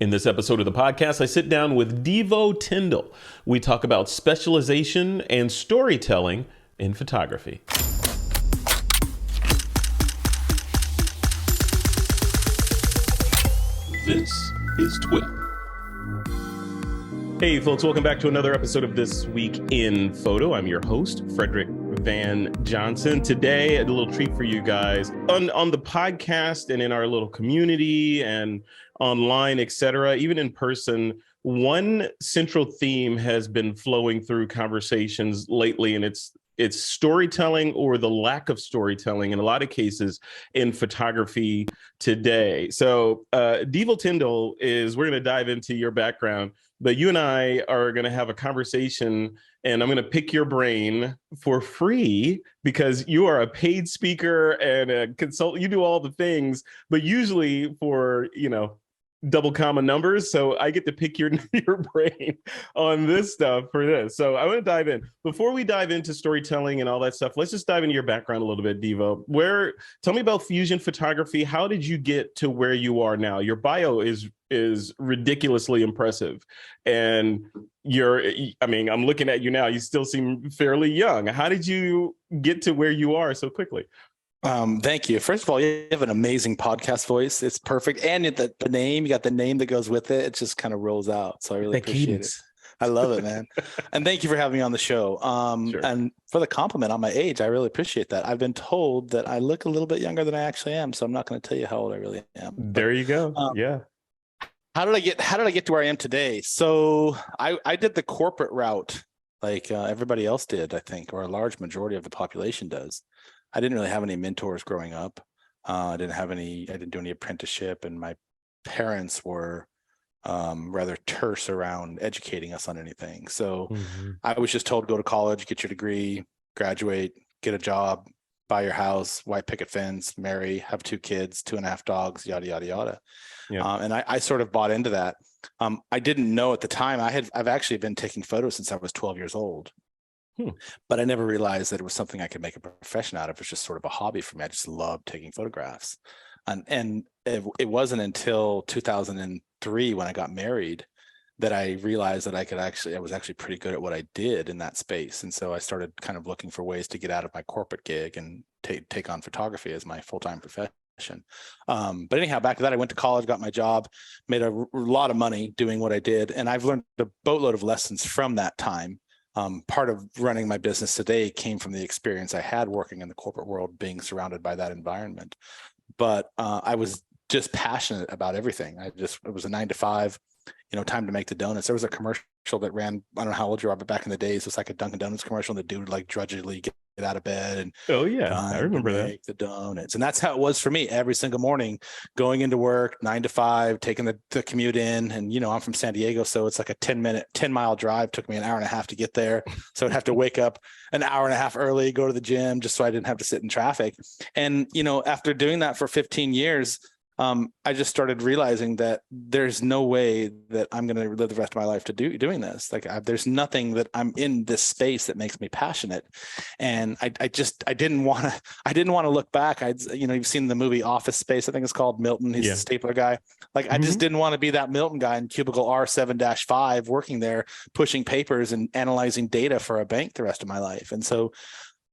In this episode of the podcast, I sit down with Deevo Tindall. We talk about specialization and storytelling in photography. This is TWiP. Hey folks, welcome back to another episode of This Week in Photo. I'm your host, Frederick Van Johnson. Today, a little treat for you guys. On the podcast and in our little community and online, etc., even in person, one central theme has been flowing through conversations lately, and it's storytelling or the lack of storytelling in a lot of cases in photography today. So Deevo Tindall we're going to dive into your background, but you and I are going to have a conversation and I'm going to pick your brain for free because you are a paid speaker and a consultant. You do all the things, but usually for, double comma numbers. So I get to pick your brain on this stuff for this. So I want to dive in. Before we dive into storytelling and all that stuff, let's just dive into your background a little bit, Deevo. Tell me about fusion photography. How did you get to where you are now? Your bio is ridiculously impressive. And I'm looking at you now, you still seem fairly young. How did you get to where you are so quickly? Thank you. First of all, you have an amazing podcast voice. It's perfect. And the name, you got the name that goes with it. It just kind of rolls out. So I really appreciate it. I love it, man. And thank you for having me on the show. Sure. And for the compliment on my age, I really appreciate that. I've been told that I look a little bit younger than I actually am. So I'm not going to tell you how old I really am. There you go. Yeah. How did I get to where I am today? So I did the corporate route like everybody else did, I think, or a large majority of the population does. I didn't really have any mentors growing up. I didn't do any apprenticeship, and my parents were rather terse around educating us on anything. So I was just told, go to college, get your degree, graduate, get a job, buy your house, white picket fence, marry, have 2 kids, 2.5 dogs, yada, yada, yada. Yeah. And I sort of bought into that. I didn't know at the time, I've actually been taking photos since I was 12 years old. But I never realized that it was something I could make a profession out of. It was just sort of a hobby for me. I just loved taking photographs. And it wasn't until 2003 when I got married that I realized that I was actually pretty good at what I did in that space. And so I started kind of looking for ways to get out of my corporate gig and take on photography as my full-time profession. But anyhow, back to that, I went to college, got my job, made a lot of money doing what I did. And I've learned a boatload of lessons from that time. Part of running my business today came from the experience I had working in the corporate world, being surrounded by that environment. But I was just passionate about everything. It was a 9 to 5, time to make the donuts. There was a commercial that ran, I don't know how old you are, but back in the days, it was like a Dunkin' Donuts commercial, and the dude would like drudgily get out of bed and I remember that. Make the donuts. And that's how it was for me every single morning, going into work 9 to 5, taking the commute in. And I'm from San Diego, so it's like a 10-mile drive. Took me an hour and a half to get there, so I'd have to wake up an hour and a half early, go to the gym just so I didn't have to sit in traffic. And after doing that for 15 years, I just started realizing that there's no way that I'm going to live the rest of my life doing this. Like there's nothing that I'm in this space that makes me passionate. And I didn't want to look back. You've seen the movie Office Space, I think it's called. Milton, he's the stapler guy. Like I just didn't want to be that Milton guy in cubicle R7-5 working there, pushing papers and analyzing data for a bank the rest of my life. And so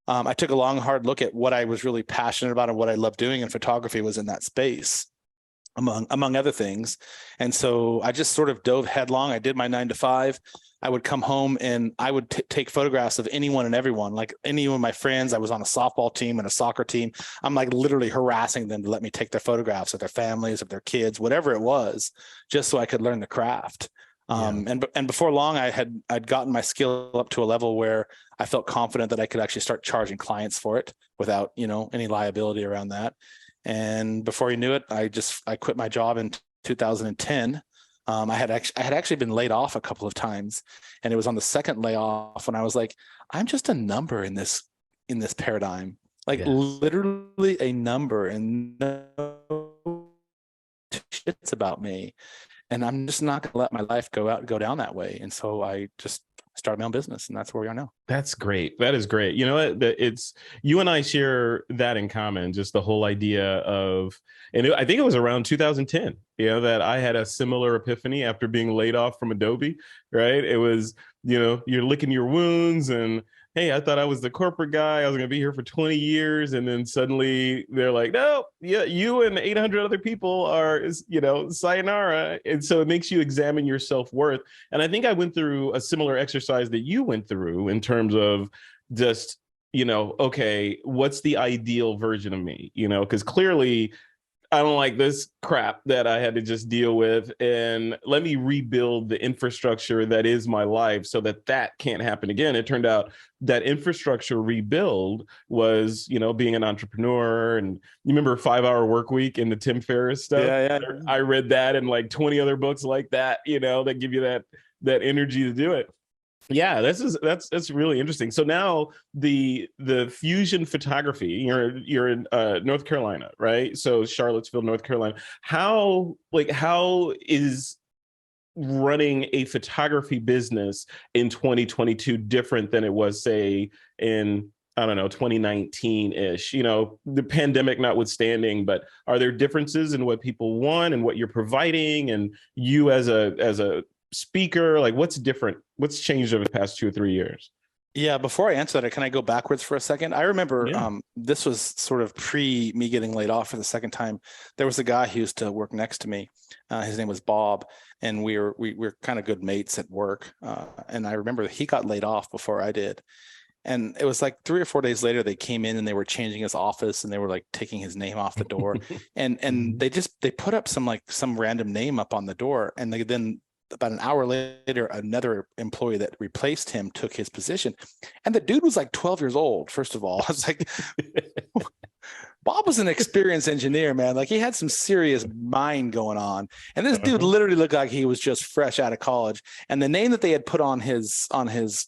I took a long, hard look at what I was really passionate about and what I loved doing, and photography was in that space, among other things. And so I just sort of dove headlong. I did my 9 to 5. I would come home and I would take photographs of anyone and everyone, like any of my friends. I was on a softball team and a soccer team. I'm like literally harassing them to let me take their photographs of their families, of their kids, whatever it was, just so I could learn the craft. And before long, I'd gotten my skill up to a level where I felt confident that I could actually start charging clients for it without, any liability around that. And before you knew it, I quit my job in 2010. I had actually been laid off a couple of times, and it was on the second layoff when I was like, I'm just a number in this paradigm, literally a number, and no shit's about me. And I'm just not going to let my life go down that way. And so I just started my own business, and that's where we are now. That's great. That is great. You know what? It's you and I share that in common. Just the whole idea of, I think it was around 2010. That I had a similar epiphany after being laid off from Adobe. Right? It was, you're licking your wounds, and hey, I thought I was the corporate guy. I was going to be here for 20 years, and then suddenly they're like, no, yeah, you and 800 other people are, sayonara. And so it makes you examine your self worth. And I think I went through a similar exercise that you went through in terms of just, okay, what's the ideal version of me? Because clearly I don't like this crap that I had to just deal with, and let me rebuild the infrastructure that is my life so that can't happen again. It turned out that infrastructure rebuild was, being an entrepreneur. And you remember 5 Hour Work Week and the Tim Ferriss stuff? Yeah. I read that and like 20 other books like that, that give you that energy to do it. Yeah, that's really interesting. So now the fusion photography, you're in North Carolina, right? So Charlottesville, North Carolina. How is running a photography business in 2022 different than it was, say, in, I don't know, 2019-ish, the pandemic notwithstanding, but are there differences in what people want and what you're providing, and you as a speaker, like what's different? What's changed over the past 2 or 3 years? Yeah, before I answer that, can I go backwards for a second? I remember this was sort of pre me getting laid off for the second time. There was a guy who used to work next to me. His name was Bob, and we were kind of good mates at work. And I remember he got laid off before I did. And it was like 3 or 4 days later, they came in and they were changing his office, and they were like taking his name off the door. and they put up some random name up on the door, and then about an hour later, another employee that replaced him took his position. And the dude was like 12 years old, first of all. I was like, Bob was an experienced engineer, man. Like he had some serious mind going on. And this dude literally looked like he was just fresh out of college. And the name that they had put on his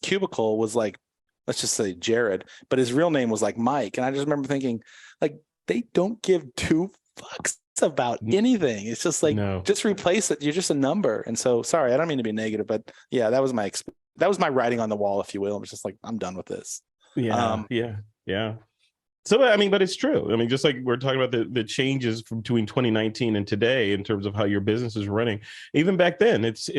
cubicle was like, let's just say Jared, but his real name was like Mike. And I just remember thinking, like, they don't give two fucks about anything. It's just like, just replace it. You're just a number. And so, sorry, I don't mean to be negative, but yeah, that was my writing on the wall, if you will. It was just like, I'm done with this. Yeah. So, I mean, but it's true. I mean, just like we're talking about the changes from between 2019 and today in terms of how your business is running. Even back then, it's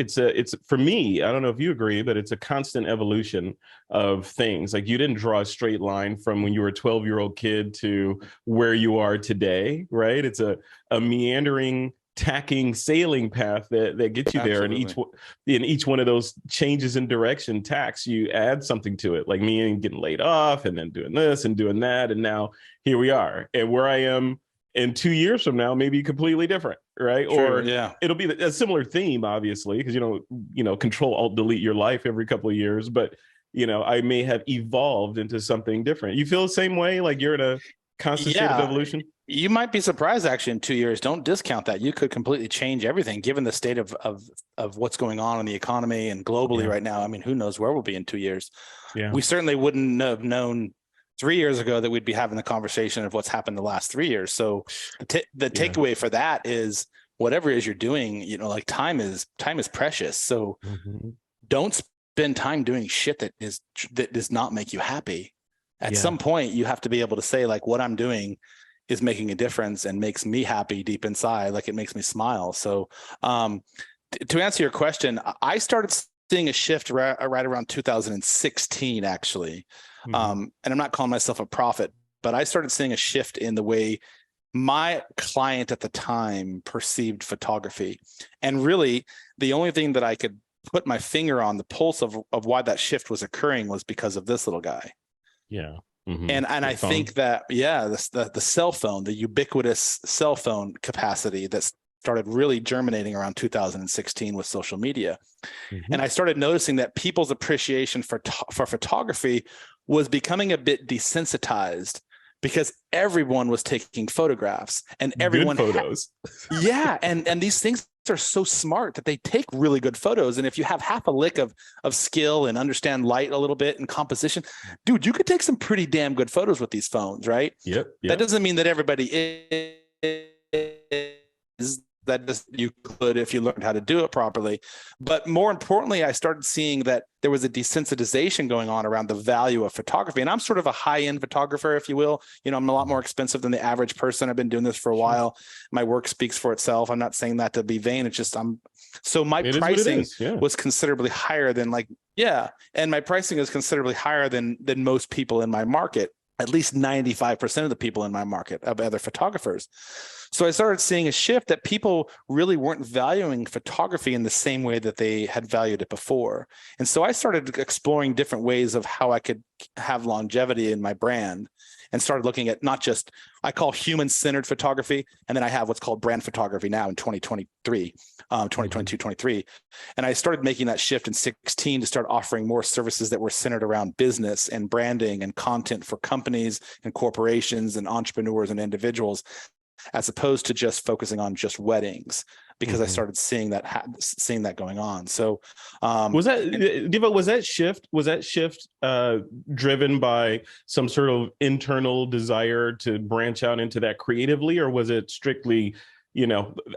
for me, I don't know if you agree, but it's a constant evolution of things. Like you didn't draw a straight line from when you were a 12-year-old kid to where you are today, right? It's a meandering, tacking, sailing path that gets you there. Absolutely. And in each one of those changes in direction, tacks, you add something to it, like me and getting laid off and then doing this and doing that. And now here we are. And where I am in 2 years from now, maybe completely different, right? True, it'll be a similar theme, obviously, because control alt delete your life every couple of years. But I may have evolved into something different. You feel the same way? Like you're in a constant state of evolution? You might be surprised, actually, in 2 years. Don't discount that. You could completely change everything given the state of what's going on in the economy and globally right now. I mean, who knows where we'll be in 2 years? Yeah. We certainly wouldn't have known 3 years ago that we'd be having the conversation of what's happened the last 3 years. So the takeaway for that is whatever it is you're doing, like time is precious. So don't spend time doing shit that does not make you happy. At some point, you have to be able to say, like, what I'm doing is making a difference and makes me happy deep inside. Like it makes me smile. So to answer your question, I started seeing a shift right around 2016, actually. And I'm not calling myself a prophet, but I started seeing a shift in the way my client at the time perceived photography. And really, the only thing that I could put my finger on the pulse of why that shift was occurring was because of this little guy. Yeah. And I think that, the cell phone, the ubiquitous cell phone capacity that started really germinating around 2016 with social media. And I started noticing that people's appreciation for photography was becoming a bit desensitized because everyone was taking photographs and everyone good photos. And these things are so smart that they take really good photos. And if you have half a lick of skill and understand light a little bit and composition, dude, you could take some pretty damn good photos with these phones, right? Yep. That doesn't mean that everybody is that just you could if you learned how to do it properly. But more importantly, I started seeing that there was a desensitization going on around the value of photography. And I'm sort of a high-end photographer, if you will. I'm a lot more expensive than the average person. I've been doing this for a while. My work speaks for itself. I'm not saying that to be vain. It's just my pricing was considerably higher than and my pricing is considerably higher than most people in my market. At least 95% of the people in my market of other photographers. So I started seeing a shift that people really weren't valuing photography in the same way that they had valued it before. And so I started exploring different ways of how I could have longevity in my brand, and started looking at not just, I call human-centered photography, and then I have what's called brand photography now in 2022, 23. And I started making that shift in 16 to start offering more services that were centered around business and branding and content for companies and corporations and entrepreneurs and individuals, as opposed to just focusing on just weddings, because I started seeing that going on. So was that shift driven by some sort of internal desire to branch out into that creatively, or was it strictly,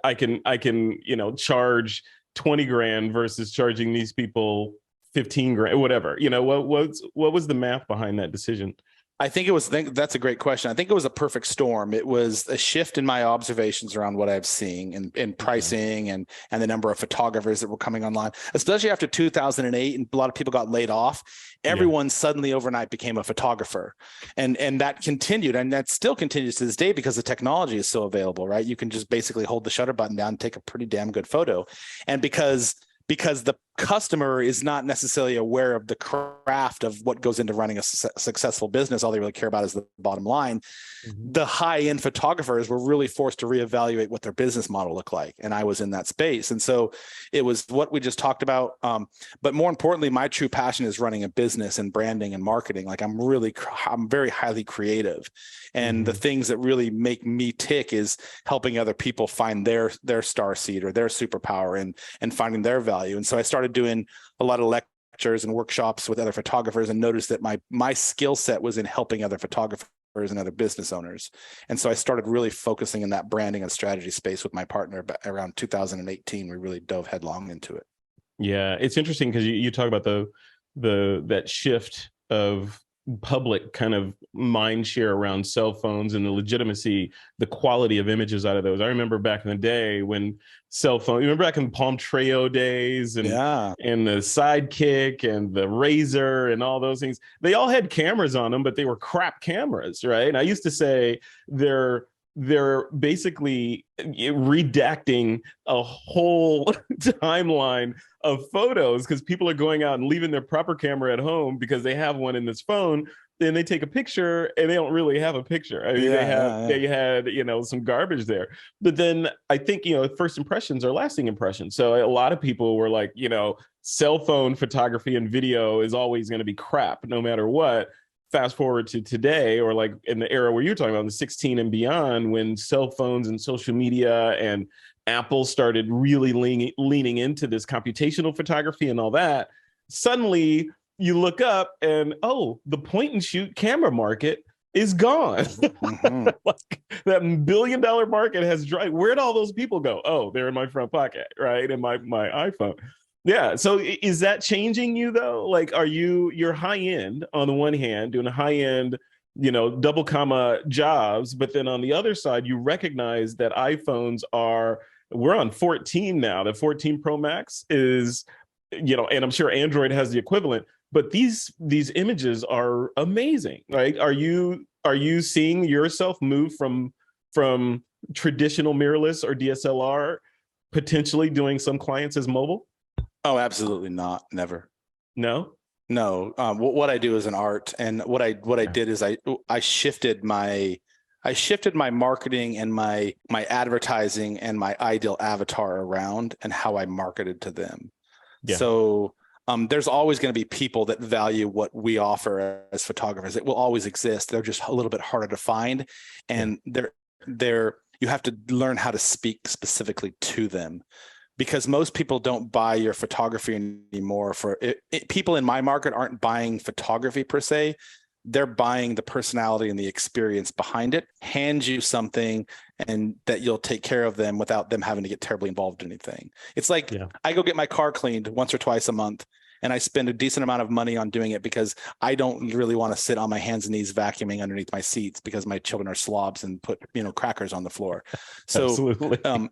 I can charge 20 grand versus charging these people 15 grand, whatever, what was the math behind that decision? That's a great question. I think it was a perfect storm. It was a shift in my observations around what I'm seeing in pricing and the number of photographers that were coming online, especially after 2008, and a lot of people got laid off. Everyone suddenly overnight became a photographer, and that continued, and that still continues to this day because the technology is so available, right? You can just basically hold the shutter button down and take a pretty damn good photo. And because the customer is not necessarily aware of the craft of what goes into running a successful business, all they really care about is the bottom line. The high-end photographers were really forced to reevaluate what their business model looked like, and I was in that space. And so it was what we just talked about. But more importantly, my true passion is running a business and branding and marketing. Like I'm very highly creative, and the things that really make me tick is helping other people find their star seed or their superpower and finding their value. And so I started doing a lot of lectures and workshops with other photographers, and noticed that my skill set was in helping other photographers and other business owners. And so I started really focusing in that branding and strategy space with my partner. But around 2018, we really dove headlong into it. Yeah, it's interesting because you talk about that shift of public kind of mind share around cell phones and the legitimacy, the quality of images out of those. I remember back in the day when cell phone, you remember back in Palm Treo days and the Sidekick and the Razor and all those things, they all had cameras on them, but they were crap cameras, right? And I used to say they're basically redacting a whole timeline of photos because people are going out and leaving their proper camera at home because they have one in this phone. Then they take a picture and they don't really have a picture. I mean, they had some garbage there. But then I think first impressions are lasting impressions. So a lot of people were like, cell phone photography and video is always going to be crap no matter what. Fast forward to today, or like in the era where you're talking about, the 16 and beyond, when cell phones and social media and Apple started really leaning into this computational photography and all that, suddenly you look up and, the point and shoot camera market is gone. Like that $1 billion market has dried. Where'd all those people go? Oh, they're in my front pocket, right? In my iPhone. Yeah. So is that changing you though? Like, you're high end on the one hand, doing a high end, double comma jobs, but then on the other side, you recognize that we're on 14 now. The 14 Pro Max is, and I'm sure Android has the equivalent, but these images are amazing. Right? Are you seeing yourself move from traditional mirrorless or DSLR, potentially doing some clients as mobile? Oh, absolutely not. Never. No. What I do is an art, and what I did is I shifted my marketing and my advertising and my ideal avatar around and how I marketed to them. Yeah. So there's always going to be people that value what we offer as photographers. It will always exist. They're just a little bit harder to find, and you have to learn how to speak specifically to them. Because most people don't buy your photography anymore. People in my market aren't buying photography per se. they're buying the personality and the experience behind it, hand you something, and that you'll take care of them without them having to get terribly involved in anything. It's like I go get my car cleaned once or twice a month, and I spend a decent amount of money on doing it because I don't really want to sit on my hands and knees vacuuming underneath my seats because my children are slobs and put, crackers on the floor. So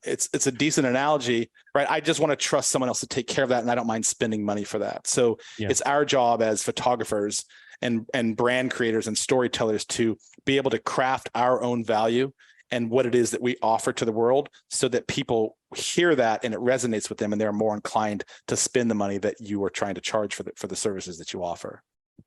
it's a decent analogy, right? I just want to trust someone else to take care of that, and I don't mind spending money for that. So it's our job as photographers and brand creators and storytellers to be able to craft our own value and what it is that we offer to the world, so that people hear that and it resonates with them, and they're more inclined to spend the money that you are trying to charge for the services that you offer.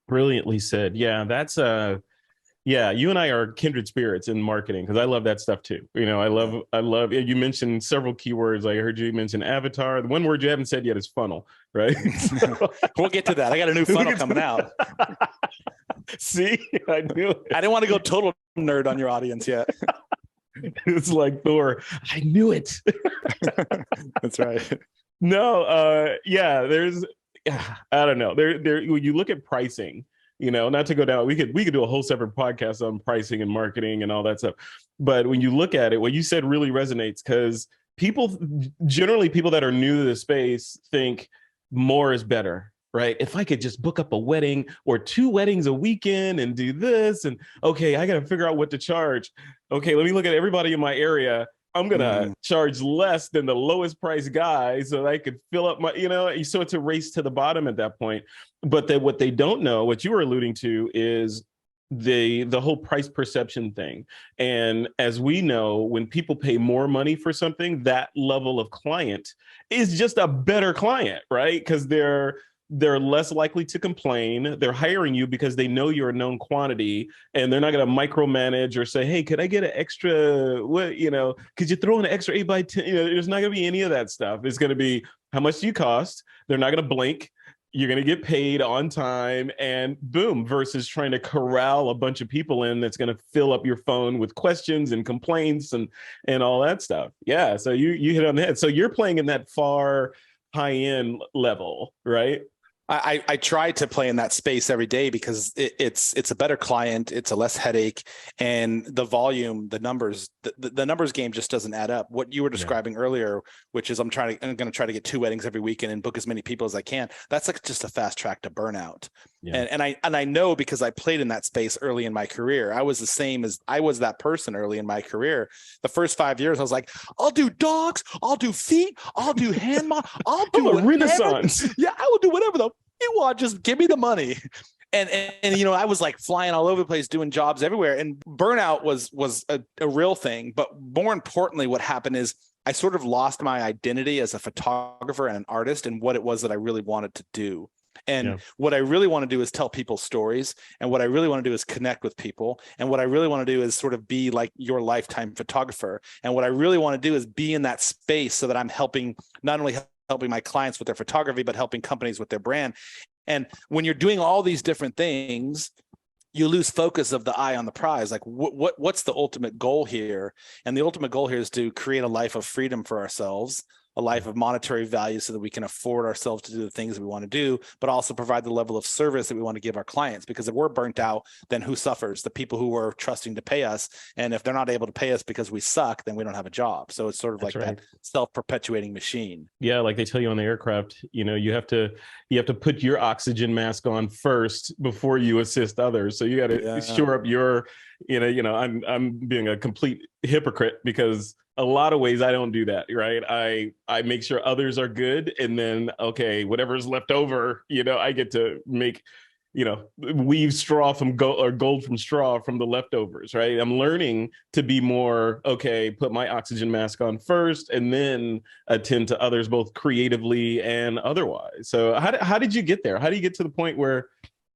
Brilliantly said. Yeah, that's you and I are kindred spirits in marketing, because I love that stuff too. I love you mentioned several keywords. I heard you mention avatar. The one word you haven't said yet is funnel, right? We'll get to that. I got a new funnel coming out. See, I knew it. I didn't want to go total nerd on your audience yet. It's like Thor. I knew it. That's right. No, there's, I don't know. There. When you look at pricing, not to go down, we could do a whole separate podcast on pricing and marketing and all that stuff. But when you look at it, what you said really resonates, because people that are new to the space think more is better. Right? If I could just book up a wedding or 2 weddings a weekend and do this, and okay, I got to figure out what to charge. Okay, let me look at everybody in my area. I'm going to charge less than the lowest price guy so that I could fill up my, so it's a race to the bottom at that point. But what they don't know, what you were alluding to, is the whole price perception thing. And as we know, when people pay more money for something, that level of client is just a better client, right? Because they're less likely to complain. They're hiring you because they know you're a known quantity, and they're not going to micromanage or say, hey, could I get an extra, could you throw in an extra 8x10? There's not going to be any of that stuff. It's going to be, how much do you cost? They're not going to blink. You're going to get paid on time, and boom, versus trying to corral a bunch of people in that's going to fill up your phone with questions and complaints and all that stuff. Yeah. So you hit on the head. So you're playing in that far high end level, right? I try to play in that space every day because it's a better client, it's a less headache, and the volume, the numbers game just doesn't add up. What you were describing earlier, which is I'm going to try to get 2 weddings every weekend and book as many people as I can. That's like just a fast track to burnout. Yeah. And I know, because I played in that space early in my career. I was that person early in my career. The first 5 years, I was like, I'll do dogs, I'll do feet, I'll do hand model, I'll do a Renaissance. Yeah, I will do whatever you want. Just give me the money. And I was like flying all over the place, doing jobs everywhere. And burnout was a real thing. But more importantly, what happened is I sort of lost my identity as a photographer and an artist, and what it was that I really wanted to do. And what I really want to do is tell people stories. And what I really want to do is connect with people. And what I really want to do is sort of be like your lifetime photographer. And what I really want to do is be in that space so that I'm not only helping my clients with their photography, but helping companies with their brand. And when you're doing all these different things, you lose focus of the eye on the prize. Like what's the ultimate goal here? And the ultimate goal here is to create a life of freedom for ourselves, a life of monetary value, so that we can afford ourselves to do the things that we want to do, but also provide the level of service that we want to give our clients. Because if we're burnt out, then who suffers? The people who are trusting to pay us. And if they're not able to pay us because we suck, then we don't have a job. So it's sort of like that self-perpetuating machine. Yeah, like they tell you on the aircraft, you have to put your oxygen mask on first before you assist others. So you got to shore up your, I'm being a complete hypocrite, because a lot of ways I don't do that, right? I make sure others are good, and then, okay, whatever's left over, I get to make, weave straw from gold, or gold from straw from the leftovers, right? I'm learning to be more, okay, put my oxygen mask on first, and then attend to others, both creatively and otherwise. So how did you get there? How do you get to the point where,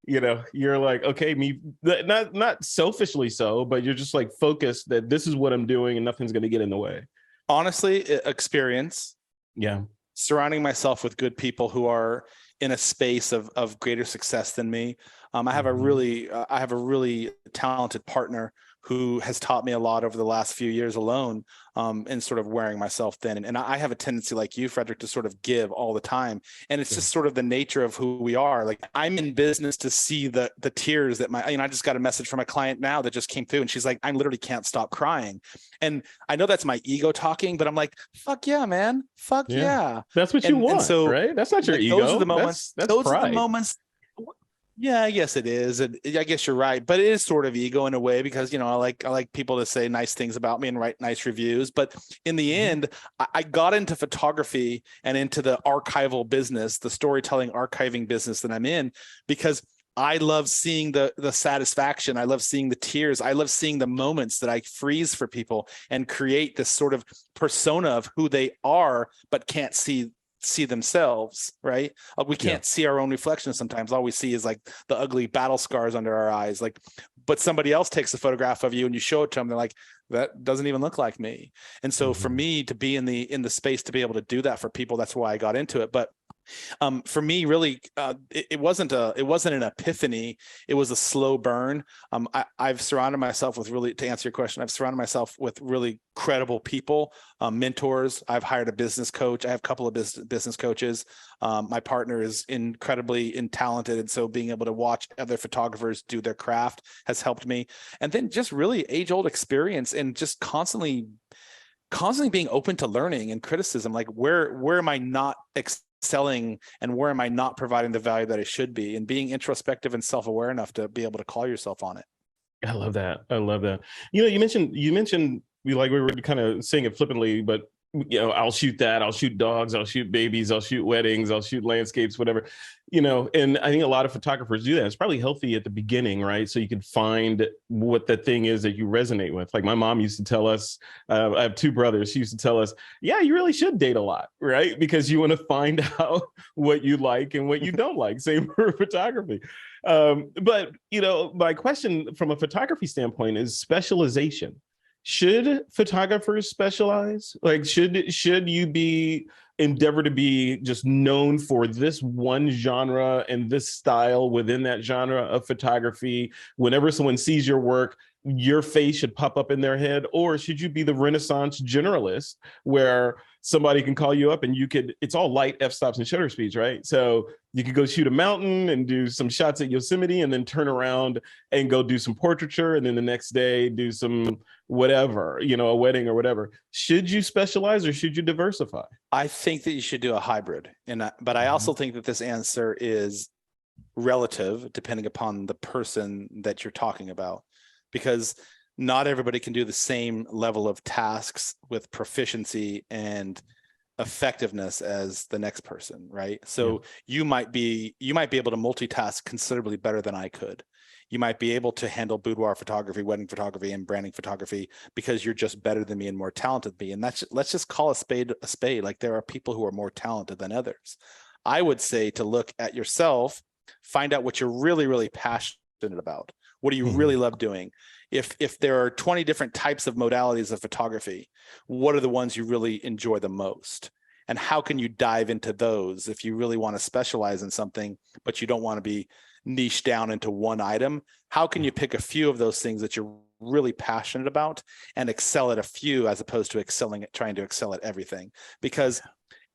you're like, okay, not selfishly so, but you're just like focused that this is what I'm doing and nothing's going to get in the way? Honestly, experience. Yeah. Surrounding myself with good people who are in a space of greater success than me. I have a really talented partner who has taught me a lot over the last few years alone, and sort of wearing myself thin. And I have a tendency like you, Frederick, to sort of give all the time. And it's just sort of the nature of who we are. Like, I'm in business to see the tears that I just got a message from a client now that just came through, and she's like, I literally can't stop crying. And I know that's my ego talking, but I'm like, fuck yeah, man. Fuck yeah. That's what you want, and so, right? That's not your like, ego. Those are the moments. That's those pride. are the moments. Yeah, I guess it is. And I guess you're right, but it is sort of ego in a way, because, I like people to say nice things about me and write nice reviews. But in the end, I got into photography and into the archival business, the storytelling archiving business that I'm in, because I love seeing the satisfaction. I love seeing the tears. I love seeing the moments that I freeze for people and create this sort of persona of who they are, but can't see themselves, right? We can't see our own reflection sometimes. All we see is like the ugly battle scars under our eyes. Like, but somebody else takes a photograph of you and you show it to them, they're like, that doesn't even look like me. And so for me to be in the space to be able to do that for people, that's why I got into it. But for me, really, it wasn't an epiphany. It was a slow burn. I've surrounded myself with to answer your question, I've surrounded myself with really credible people, mentors. I've hired a business coach. I have a couple of business coaches. My partner is incredibly talented. And so being able to watch other photographers do their craft has helped me. And then just really age-old experience and just constantly being open to learning and criticism. Like, where am I not excelling, and where am I not providing the value that I should be, and being introspective and self-aware enough to be able to call yourself on it. I love that. You mentioned we were kind of saying it flippantly, but I'll shoot that. I'll shoot dogs. I'll shoot babies. I'll shoot weddings. I'll shoot landscapes, whatever, and I think a lot of photographers do that. It's probably healthy at the beginning, right? So you can find what the thing is that you resonate with. Like my mom used to tell us, I have two brothers. She used to tell us, yeah, you really should date a lot, right? Because you want to find out what you like and what you don't like. Same for photography. But my question from a photography standpoint is specialization. Should photographers specialize? Like, should you be endeavor to be just known for this one genre and this style within that genre of photography? Whenever someone sees your work, your face should pop up in their head? Or should you be the Renaissance generalist where somebody can call you up and it's all light f-stops and shutter speeds, right? So you could go shoot a mountain and do some shots at Yosemite and then turn around and go do some portraiture. And then the next day do some whatever, a wedding or whatever. Should you specialize or should you diversify? I think that you should do a hybrid. But I also think that this answer is relative depending upon the person that you're talking about, because not everybody can do the same level of tasks with proficiency and effectiveness as the next person, right? So you might be able to multitask considerably better than I could. You might be able to handle boudoir photography, wedding photography, and branding photography because you're just better than me and more talented than me. And let's just call a spade a spade. Like, there are people who are more talented than others. I would say to look at yourself, find out what you're really, really passionate about. What do you really love doing? If there are 20 different types of modalities of photography, what are the ones you really enjoy the most? And how can you dive into those if you really want to specialize in something, but you don't want to be niche down into one item? How can you pick a few of those things that you're really passionate about and excel at a few, as opposed to trying to excel at everything? Because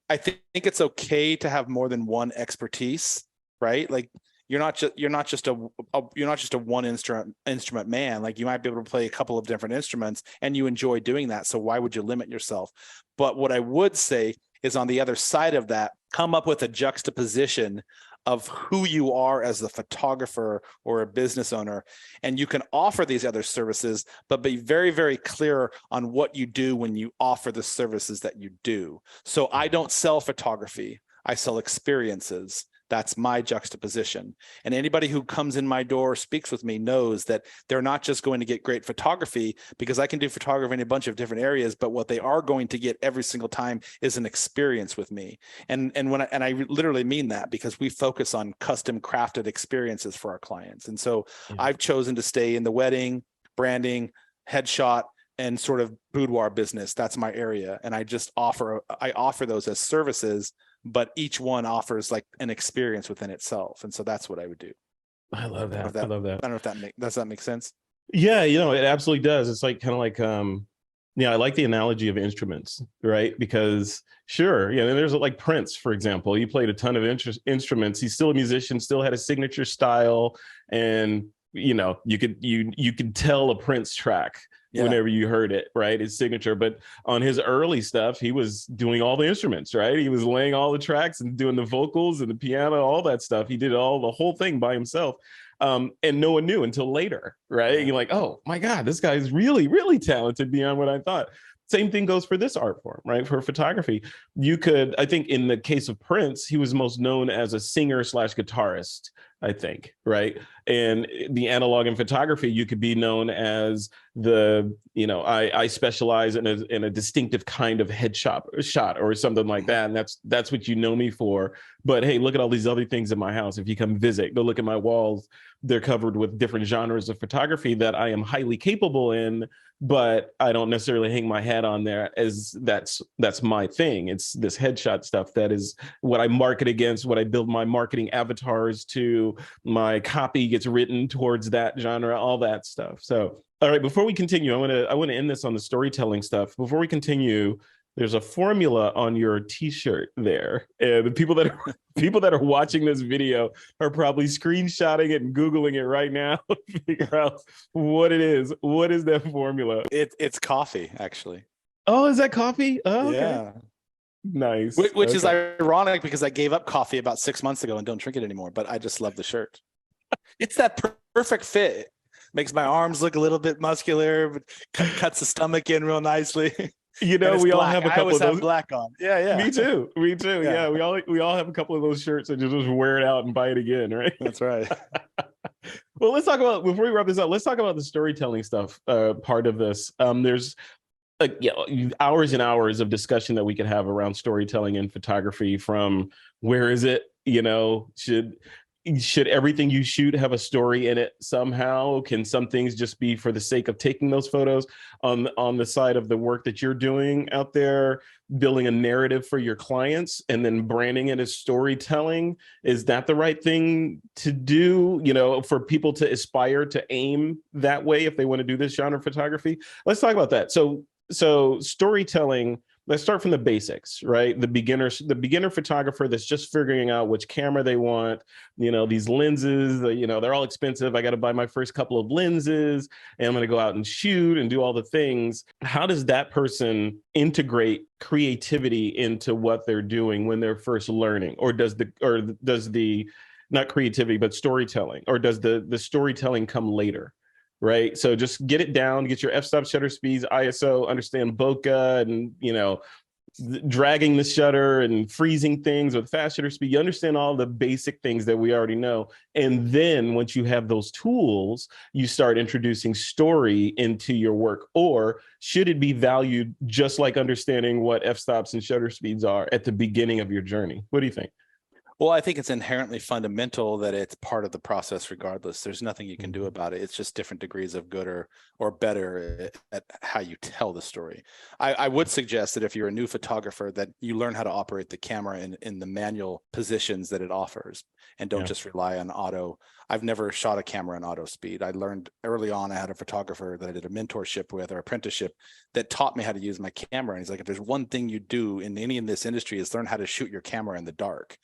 I think it's okay to have more than one expertise, right? Like, you're not just a one instrument man. Like, you might be able to play a couple of different instruments and you enjoy doing that. So why would you limit yourself? But what I would say is, on the other side of that, come up with a juxtaposition of who you are as a photographer or a business owner. And you can offer these other services, but be very, very clear on what you do when you offer the services that you do. So I don't sell photography. I sell experiences. That's my juxtaposition. And anybody who comes in my door, speaks with me, knows that they're not just going to get great photography, because I can do photography in a bunch of different areas, but what they are going to get every single time is an experience with me. And I literally mean that, because we focus on custom crafted experiences for our clients. And so I've chosen to stay in the wedding, branding, headshot, and sort of boudoir business. That's my area. And I offer those as services, but each one offers like an experience within itself. And so that's what I would do. I love that. I love that. I don't know if does that make sense? Yeah, it absolutely does. It's like kind of like yeah, I like the analogy of instruments, right? Because sure, there's like Prince, for example. He played a ton of instruments. He's still a musician, still had a signature style, and you could tell a Prince track Yeah. whenever you heard it, right? His signature. But on his early stuff, he was doing all the instruments, right? He was laying all the tracks and doing the vocals and the piano, all that stuff. He did the whole thing by himself. And no one knew until later, right? Yeah. You're like, oh my God, this guy's really, really talented beyond what I thought. Same thing goes for this art form, right? For photography, I think in the case of Prince, he was most known as a singer slash guitarist, I think, right? And the analog in photography, you could be known as I specialize in a distinctive kind of headshot shot or something like that. And that's what you know me for. But hey, look at all these other things in my house. If you come visit, go look at my walls. They're covered with different genres of photography that I am highly capable in, but I don't necessarily hang my hat on there as that's my thing. It's this headshot stuff that is what I market against, what I build my marketing avatars to, my copy gets written towards that genre, all that stuff. So, all right, before we continue, I want to end this on the storytelling stuff. Before we continue, there's a formula on your t-shirt there, and the people that are watching this video are probably screenshotting it and googling it right now to figure out what it is. What is that formula? It's coffee, actually. Oh, is that coffee? Oh, okay. Yeah. Nice. Which is Okay. ironic because I gave up coffee about 6 months ago and don't drink it anymore, but I just love the shirt. It's that perfect fit. Makes my arms look a little bit muscular, but cuts the stomach in real nicely. And it's We all black. have a I couple always of have those. black on. Yeah, yeah. Me too. Me too. Yeah, Yeah, we all have a couple of those shirts and just wear it out and buy it again, right? that's right. Well, let's talk about before we wrap this up. Let's talk about the storytelling stuff. Part of this. There's hours and hours of discussion that we could have around storytelling in photography. From where is it? Should everything you shoot have a story in it somehow? Can some things just be for the sake of taking those photos? On the side of the work that you're doing out there, building a narrative for your clients and then branding it as storytelling, is that the right thing to do, for people to aspire to aim that way if they want to do this genre of photography? Let's talk about that. So storytelling, let's start from the basics, right? The beginner photographer that's just figuring out which camera they want. These lenses, they're all expensive. I got to buy my first couple of lenses and I'm going to go out and shoot and do all the things. How does that person integrate creativity into what they're doing when they're first learning? Or does the not creativity, but storytelling, or does the storytelling come later? Right. So just get it down, get your f-stop, shutter speeds, ISO, understand bokeh, and, dragging the shutter and freezing things with fast shutter speed. You understand all the basic things that we already know. And then once you have those tools, you start introducing story into your work. Or should it be valued just like understanding what f-stops and shutter speeds are at the beginning of your journey? What do you think? Well, I think it's inherently fundamental that it's part of the process regardless. There's nothing you can do about it. It's just different degrees of good or better at how you tell the story. I would suggest that if you're a new photographer, that you learn how to operate the camera in the manual positions that it offers and don't just rely on auto. I've never shot a camera in auto speed. I learned early on, I had a photographer that I did a mentorship with or apprenticeship that taught me how to use my camera. And he's like, if there's one thing you do in any in this industry is learn how to shoot your camera in the dark.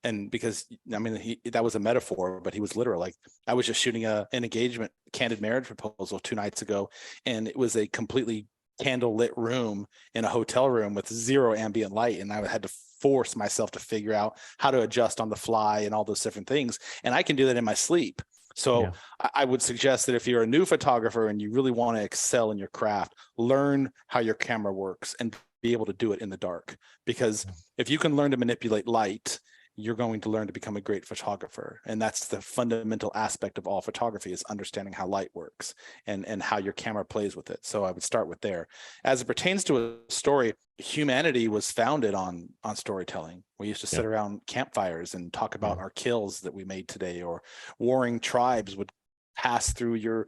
And because that was a metaphor, but he was literal. Like, I was just shooting an engagement candid marriage proposal 2 nights ago, and it was a completely candle lit room in a hotel room with zero ambient light, and I had to force myself to figure out how to adjust on the fly and all those different things. And I can do that in my sleep. So I would suggest that if you're a new photographer and you really want to excel in your craft, learn how your camera works and be able to do it in the dark. Because if you can learn to manipulate light, you're going to learn to become a great photographer. And that's the fundamental aspect of all photography, is understanding how light works and how your camera plays with it. So I would start with there. As it pertains to a story, humanity was founded on storytelling. We used to sit around campfires and talk about our kills that we made today, or warring tribes would pass through your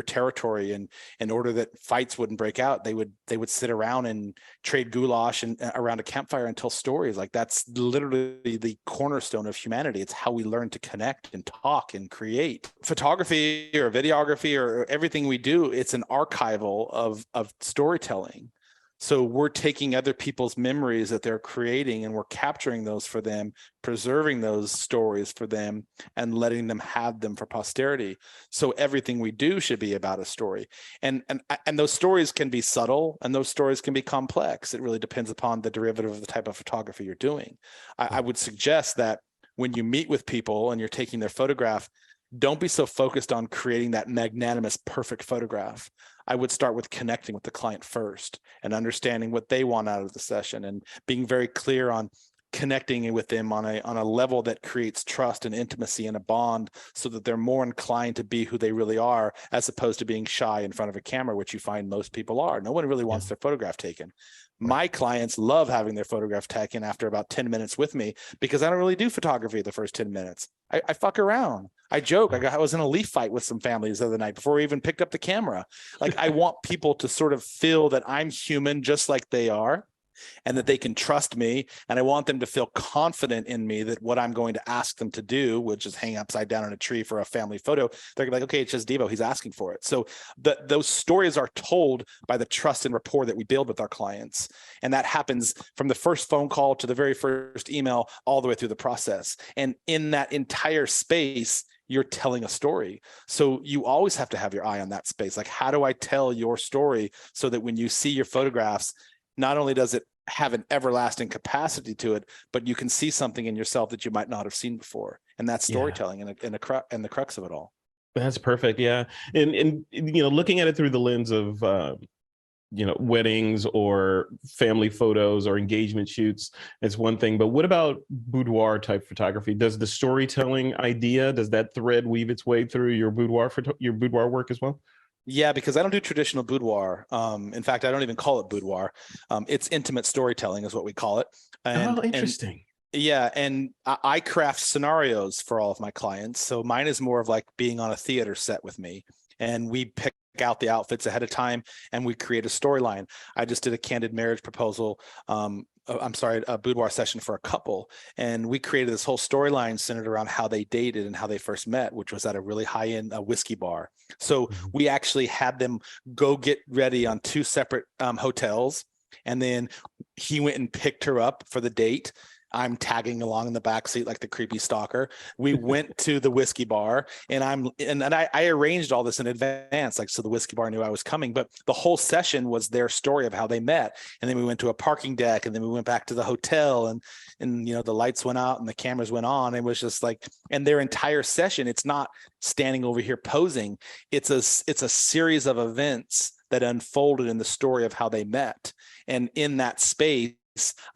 territory, and in order that fights wouldn't break out, they would sit around and trade goulash and around a campfire and tell stories. Like, that's literally the cornerstone of humanity. It's how we learn to connect and talk and create. Photography or videography or everything we do, it's an archival of storytelling. So we're taking other people's memories that they're creating, and we're capturing those for them, preserving those stories for them, and letting them have them for posterity. So everything we do should be about a story. And those stories can be subtle, and those stories can be complex. It really depends upon the derivative of the type of photography you're doing. I would suggest that when you meet with people and you're taking their photograph, don't be so focused on creating that magnanimous, perfect photograph. I would start with connecting with the client first and understanding what they want out of the session, and being very clear on connecting with them on a level that creates trust and intimacy and a bond, so that they're more inclined to be who they really are, as opposed to being shy in front of a camera, which you find most people are. No one really wants their photograph taken. My clients love having their photograph taken after about 10 minutes with me, because I don't really do photography the first 10 minutes. I fuck around. I joke. I was in a leaf fight with some families the other night before we even picked up the camera. Like, I want people to sort of feel that I'm human just like they are, and that they can trust me. And I want them to feel confident in me that what I'm going to ask them to do, which is hang upside down in a tree for a family photo, they're like, okay, it's just Deevo, he's asking for it. So those stories are told by the trust and rapport that we build with our clients. And that happens from the first phone call to the very first email, all the way through the process. And in that entire space, you're telling a story. So you always have to have your eye on that space. Like, how do I tell your story so that when you see your photographs, not only does it have an everlasting capacity to it, but you can see something in yourself that you might not have seen before. And that's storytelling and the crux of it all. That's perfect. Yeah. And looking at it through the lens of, weddings or family photos or engagement shoots, it's one thing, but what about boudoir type photography? Does the storytelling idea, does that thread weave its way through your boudoir work as well? Yeah, because I don't do traditional boudoir. In fact, I don't even call it boudoir. It's intimate storytelling is what we call it. Interesting. And I craft scenarios for all of my clients. So mine is more of like being on a theater set with me, and we pick out the outfits ahead of time and we create a storyline. I just did a candid marriage proposal. A boudoir session for a couple. And we created this whole storyline centered around how they dated and how they first met, which was at a really high-end whiskey bar. So we actually had them go get ready on two separate hotels. And then he went and picked her up for the date. I'm tagging along in the backseat like the creepy stalker. We went to the whiskey bar, and I arranged all this in advance, like, so the whiskey bar knew I was coming. But the whole session was their story of how they met. And then we went to a parking deck, and then we went back to the hotel, and the lights went out and the cameras went on. It was just like, and their entire session, it's not standing over here posing. It's a series of events that unfolded in the story of how they met. And in that space,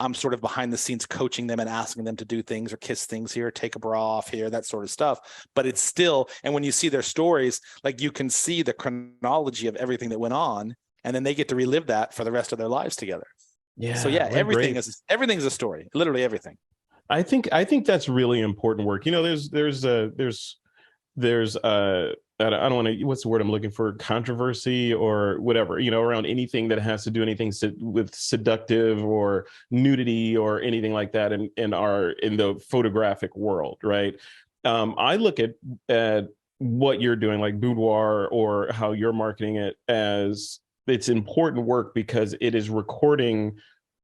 I'm sort of behind the scenes coaching them and asking them to do things or kiss things here, take a bra off here, that sort of stuff. But it's still, and when you see their stories, like, you can see the chronology of everything that went on, and then they get to relive that for the rest of their lives together. Yeah. So yeah, everything's a story, literally everything. I think that's really important work. There's I don't want to, what's the word I'm looking for, controversy or whatever, around anything that has to do with seductive or nudity or anything like that in the photographic world, right? I look at what you're doing, like boudoir, or how you're marketing it, as it's important work because it is recording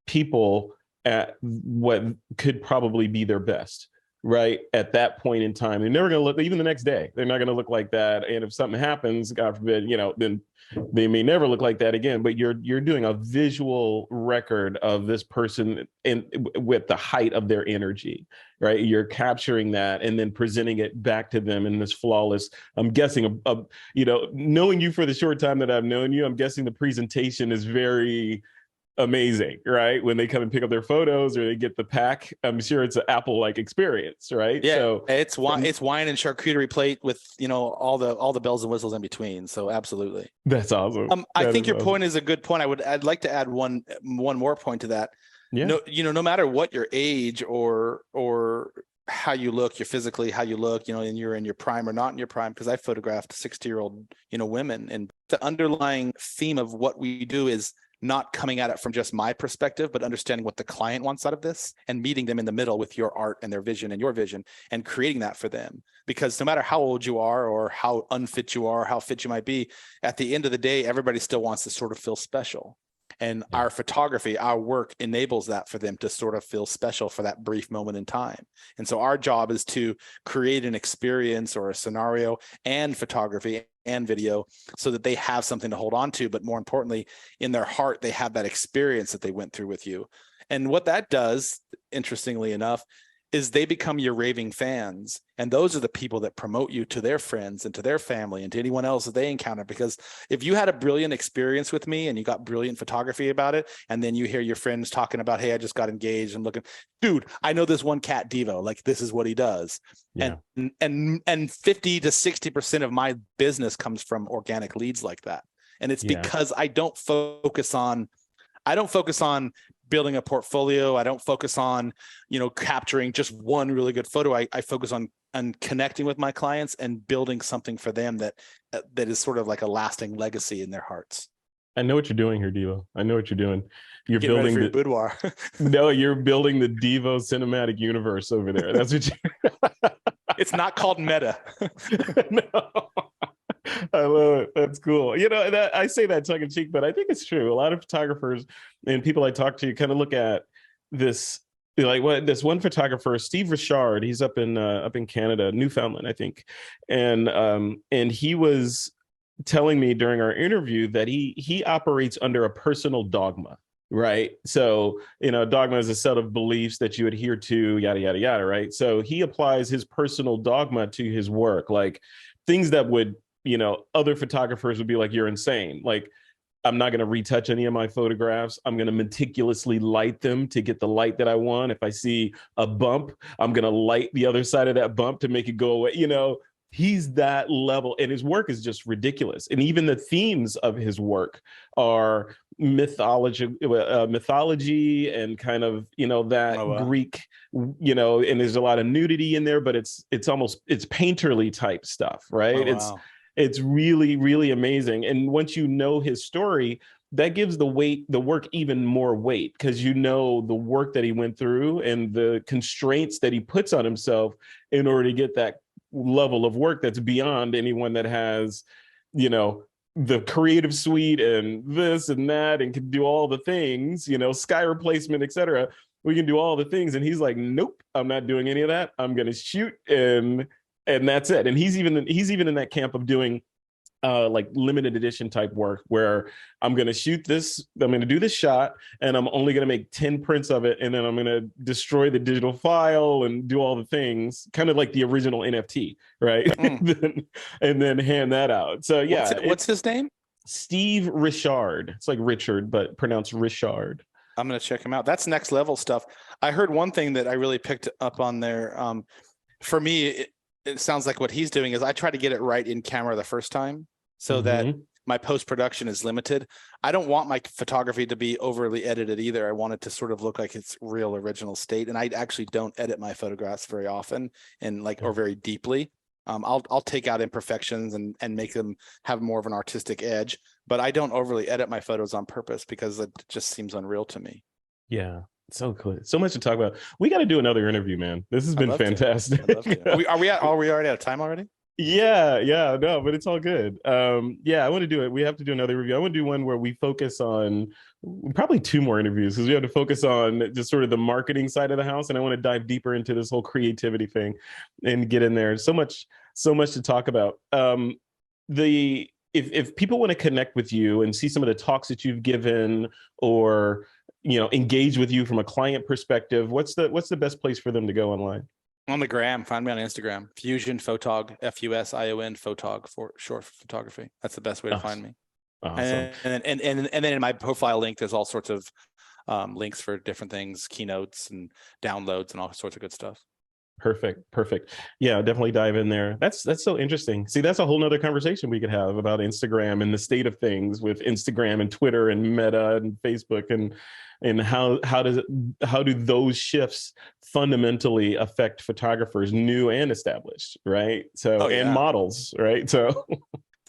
people at what could probably be their best. Right at that point in time, they're never going to look, even the next day, they're not going to look like that. And if something happens, God forbid, then they may never look like that again. But you're doing a visual record of this person with the height of their energy, right? You're capturing that and then presenting it back to them in this flawless. I'm guessing, knowing you for the short time that I've known you, I'm guessing the presentation is very amazing, right? When they come and pick up their photos or they get the pack, I'm sure it's an Apple-like experience, right? Yeah, so it's wine and charcuterie plate with all the bells and whistles in between. So absolutely, that's awesome. I think your point is a good point. I'd like to add one more point to that. Yeah. No matter what your age or how you look, you're physically how you look, and you're in your prime or not in your prime, because I photographed 60-year-old, women. And the underlying theme of what we do is not coming at it from just my perspective, but understanding what the client wants out of this and meeting them in the middle with your art and their vision and your vision and creating that for them. Because no matter how old you are or how unfit you are, how fit you might be, at the end of the day, everybody still wants to sort of feel special. And our photography, our work enables that for them to sort of feel special for that brief moment in time. And so our job is to create an experience or a scenario and photography and video so that they have something to hold on to. But more importantly, in their heart, they have that experience that they went through with you. And what that does, interestingly enough, is they become your raving fans. And those are the people that promote you to their friends and to their family and to anyone else that they encounter. Because if you had a brilliant experience with me and you got brilliant photography about it, and then you hear your friends talking about, hey, I just got engaged and looking, dude, I know this one cat Deevo, like this is what he does. Yeah. And 50 to 60% of my business comes from organic leads like that. And it's because I don't focus on building a portfolio. I don't focus on, capturing just one really good photo. I focus on connecting with my clients and building something for them that is sort of like a lasting legacy in their hearts. I know what you're doing here, Deevo. I know what you're doing. You're Getting building ready for your boudoir. No, you're building the Deevo cinematic universe over there. That's what you It's not called meta. No. I love it. That's cool. That I say that tongue in cheek, but I think it's true. A lot of photographers and people I talk to kind of look at this, like this one photographer, Steve Richard. He's up in Canada, Newfoundland, I think, and he was telling me during our interview that he operates under a personal dogma. Right. So, dogma is a set of beliefs that you adhere to, yada, yada, yada. Right. So he applies his personal dogma to his work, like things that would, other photographers would be like, you're insane. Like, I'm not going to retouch any of my photographs. I'm going to meticulously light them to get the light that I want. If I see a bump, I'm going to light the other side of that bump to make it go away. He's that level, and his work is just ridiculous. And even the themes of his work are mythology and kind of, that Greek, and there's a lot of nudity in there, but it's painterly type stuff, right? It's really, really amazing. And once you know his story, that gives the work even more weight, because the work that he went through and the constraints that he puts on himself in order to get that level of work that's beyond anyone that has, the creative suite and this and that and can do all the things, sky replacement, etc. We can do all the things. And he's like, nope, I'm not doing any of that. I'm going to shoot and that's it. And he's even in that camp of doing like limited edition type work where I'm going to shoot this, I'm going to do this shot, and I'm only going to make 10 prints of it. And then I'm going to destroy the digital file and do all the things, kind of like the original NFT, right? and then hand that out. So yeah. What's his name? Steve Richard. It's like Richard, but pronounced Richard. I'm going to check him out. That's next level stuff. I heard one thing that I really picked up on there. For me, it sounds like what he's doing is I try to get it right in camera the first time so that my post-production is limited. I don't want my photography to be overly edited either. I want it to sort of look like it's real original state. And I actually don't edit my photographs very often or very deeply. I'll take out imperfections and make them have more of an artistic edge, but I don't overly edit my photos on purpose because it just seems unreal to me. Yeah. So cool. So much to talk about. We got to do another interview, man. This has been fantastic. Are we already out of time already? Yeah, no, but it's all good. I want to do it. We have to do another review. I want to do one where we focus on probably 2 more interviews, because we have to focus on just sort of the marketing side of the house. And I want to dive deeper into this whole creativity thing and get in there. So much to talk about. If people want to connect with you and see some of the talks that you've given, or engage with you from a client perspective, what's the best place for them to go online? On the gram, find me on Instagram, Fusion Photog, FUSION Photog, for short for photography. That's the best way to find me. Awesome. And then in my profile link, there's all sorts of links for different things, keynotes and downloads and all sorts of good stuff. Perfect. Yeah, definitely dive in there. That's so interesting. See, that's a whole nother conversation we could have about Instagram and the state of things with Instagram and Twitter and Meta and Facebook, and how do those shifts fundamentally affect photographers, new and established, right? So and models, right? So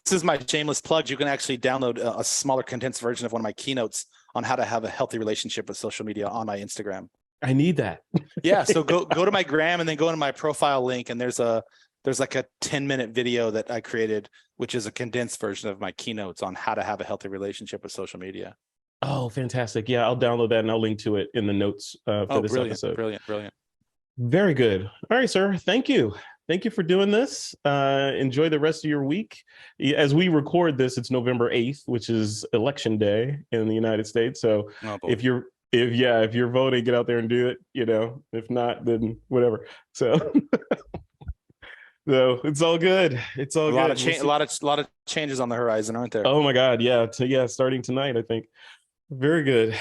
this is my shameless plug. You can actually download a smaller condensed version of one of my keynotes on how to have a healthy relationship with social media on my Instagram. I need that. Yeah. So go to my gram and then go into my profile link. And there's like a 10-minute video that I created, which is a condensed version of my keynotes on how to have a healthy relationship with social media. Oh, fantastic. Yeah, I'll download that and I'll link to it in the notes for this episode. Brilliant. Very good. All right, sir. Thank you. Thank you for doing this. Enjoy the rest of your week. As we record this, it's November 8th, which is election day in the United States. So if you're voting, get out there and do it. If not, then whatever. So so it's all good. It's all good. A lot of changes on the horizon, aren't there? Oh my God. Yeah. Starting tonight, I think. Very good.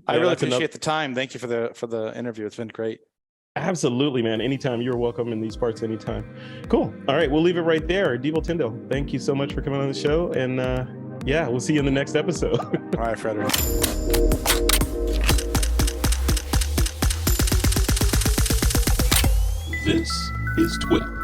I really appreciate the time. Thank you for the interview. It's been great. Absolutely, man. Anytime. You're welcome in these parts anytime. Cool. All right. We'll leave it right there. Deevo Tindall, thank you so much for coming on the show. And we'll see you in the next episode. All right, Frederick. This is TWiP.